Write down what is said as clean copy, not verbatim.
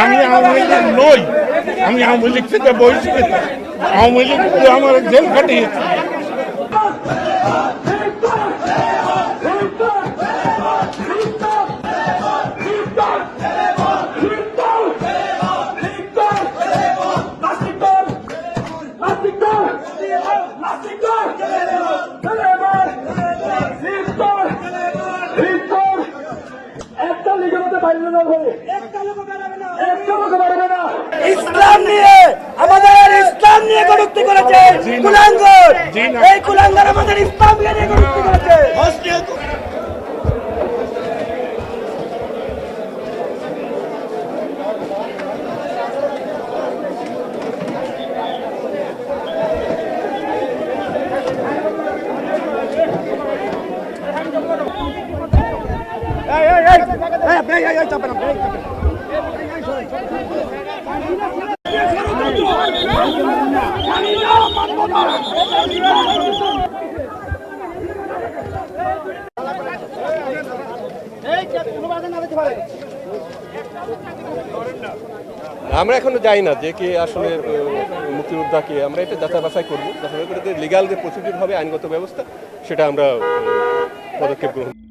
আমি আওয়ামী লীগের নই, আমি আওয়ামী লীগ থেকে বহিষ্কৃত। আওয়ামী লীগ আমার জেল কাটিয়েছে। ইসলাম নিয়ে কটূক্তি করেছে কুলাঙ্গার। এই কুলাঙ্গার আমাদের ইসলাম নিয়ে কটূক্তি করেছে। আমরা এখনো জানি না যে কে আসলে মুক্তিযোদ্ধাকে, আমরা এটা যাচাই বাছাই করবো, যাচাই করে লিগাল যে প্রসিডিউর হবে, আইনগত ব্যবস্থা, সেটা আমরা পদক্ষেপ গ্রহণ